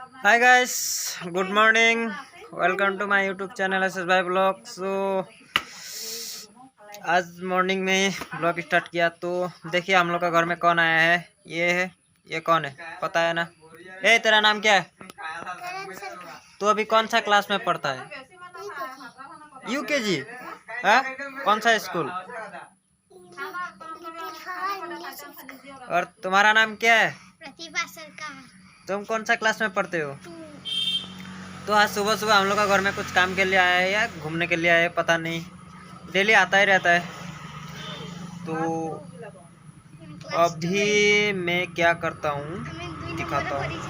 Hi guys, good morning. Welcome to my YouTube channel S Bhai blog. So आज morning में blog start किया तो देखिए हम लोग का घर में कौन आया है। ये कौन है पता है ना? ए तेरा नाम क्या है? तू अभी कौन सा क्लास में पढ़ता है? यूकेजी। हाँ, कौन सा स्कूल? और तुम्हारा नाम क्या है? प्रतिभा सरकार। तुम कौन सा क्लास में पढ़ते हो? तो आज सुबह सुबह हम लोग का घर में कुछ काम के लिए आया है या घूमने के लिए आया है पता नहीं, डेली आता ही रहता है। तो अभी मैं क्या करता हूँ दिखाता हूँ।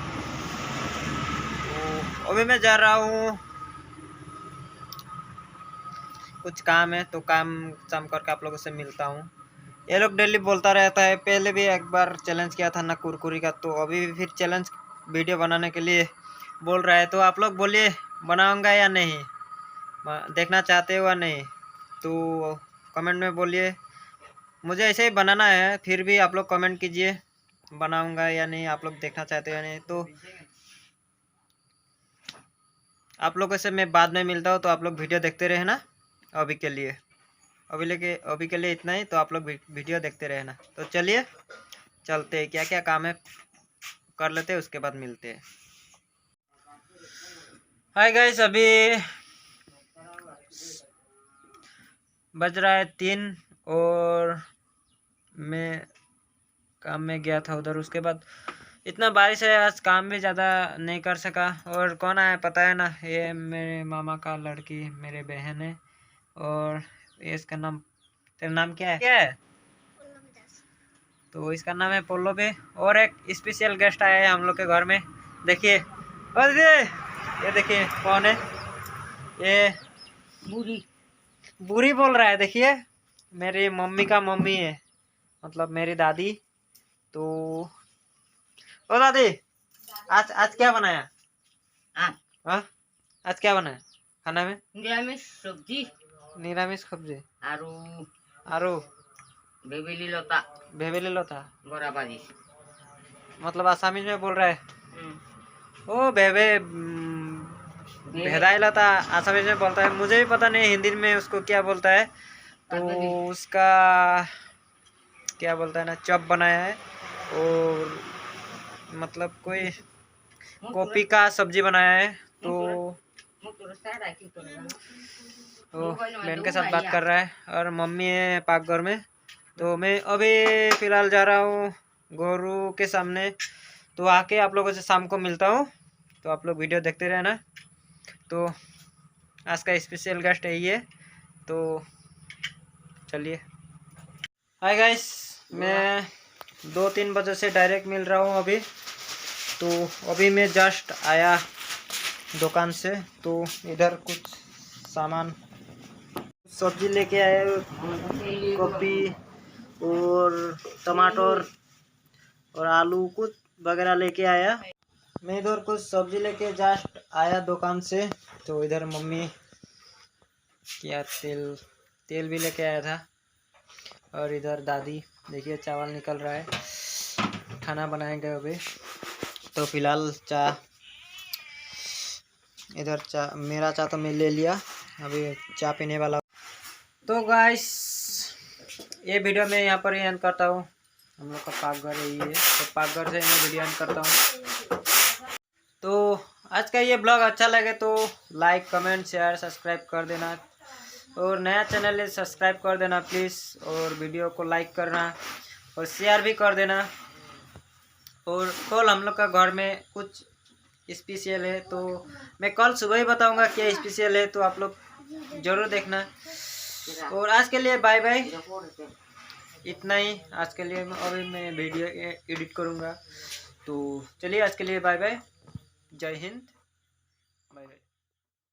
तो अभी मैं जा रहा हूँ, कुछ काम है तो काम शाम करके आप लोगों से मिलता हूँ। ये लोग डेली बोलता रहता है, पहले भी एक बार चैलेंज किया था ना कुरकुरी का, तो अभी भी फिर चैलेंज वीडियो बनाने के लिए बोल रहा है। तो आप लोग बोलिए बनाऊंगा या नहीं, देखना चाहते हो या नहीं, तो कमेंट में बोलिए। मुझे ऐसे ही बनाना है, फिर भी आप लोग कमेंट कीजिए बनाऊंगा या नहीं, आप लोग देखना चाहते हो या नहीं। तो आप लोगों से मैं बाद में मिलता हूँ, तो आप लोग वीडियो देखते रहे ना। अभी के लिए इतना ही, तो आप लोग वीडियो देखते रहे ना। तो चलिए चलते हैं, क्या क्या काम है कर लेते हैं, उसके बाद मिलते हैं। हाय गाइस, अभी बज रहा है 3 और मैं काम में गया था उधर। उसके बाद इतना बारिश है, आज काम भी ज़्यादा नहीं कर सका। और कौन आया पता है ना? ये मेरे मामा का लड़की, मेरे बहन है। और ये इसका नाम, तेरा नाम क्या है? तो इसका नाम है पल्लवी। और एक स्पेशल गेस्ट आया है हम लोग के घर में, देखिए। और ये देखिए कौन है ये? बुरी बुरी बोल रहा है, देखिए। मेरी मम्मी का मम्मी है, मतलब मेरी दादी। तो ओ दादी, आज आज क्या बनाया? हाँ, आज क्या बनाया खाना में? निरामिष सब्जी, निरामिष सब्जी आरु आरु भेवेली लता बड़ा भाजी। मतलब आसामी में बोल रहा है। ओ भेदाई लता आसामी में बोलता है, मुझे भी पता नहीं हिंदी में उसको क्या बोलता है। तो उसका क्या बोलता है ना, चॉप बनाया है। और मतलब कोई कॉपी का सब्जी बनाया है। तो बहन के साथ बात कर रहा है और मम्मी है पाकघर में। तो मैं अभी फ़िलहाल जा रहा हूँ गोरू के सामने, तो आके आप लोगों से शाम को मिलता हूँ। तो आप लोग वीडियो देखते रहना। तो आज का स्पेशल गेस्ट है ये, तो चलिए। हाय गाइस, मैं 2-3 बजे से डायरेक्ट मिल रहा हूँ अभी। तो अभी मैं जस्ट आया दुकान से, तो इधर कुछ सामान सब्जी लेके आए, गोभी और टमाटर और आलू कुछ वगैरह लेके आया। मैं इधर कुछ सब्जी लेके जस्ट आया दुकान से। तो इधर मम्मी क्या तेल भी लेके आया था। और इधर दादी, देखिए चावल निकल रहा है, खाना बनाएंगे अभी। तो फिलहाल इधर मेरा चाय तो मैं ले लिया, अभी चाय पीने वाला। तो गाइस, ये वीडियो मैं यहाँ पर ही एंड करता हूँ। हम लोग का पाकघर यही है, तो पाकघर से मैं वीडियो एंड करता हूँ। तो आज का ये ब्लॉग अच्छा लगे तो लाइक कमेंट शेयर सब्सक्राइब कर देना। और नया चैनल है, सब्सक्राइब कर देना प्लीज़। और वीडियो को लाइक करना और शेयर भी कर देना। और कल हम लोग का घर में कुछ स्पेशल है, तो मैं कल सुबह ही बताऊंगा क्या स्पेशल है, तो आप लोग ज़रूर देखना। और आज के लिए बाय बाय, इतना ही आज के लिए। अभी मैं वीडियो एडिट करूंगा। तो चलिए आज के लिए बाय बाय, जय हिंद, बाय बाय।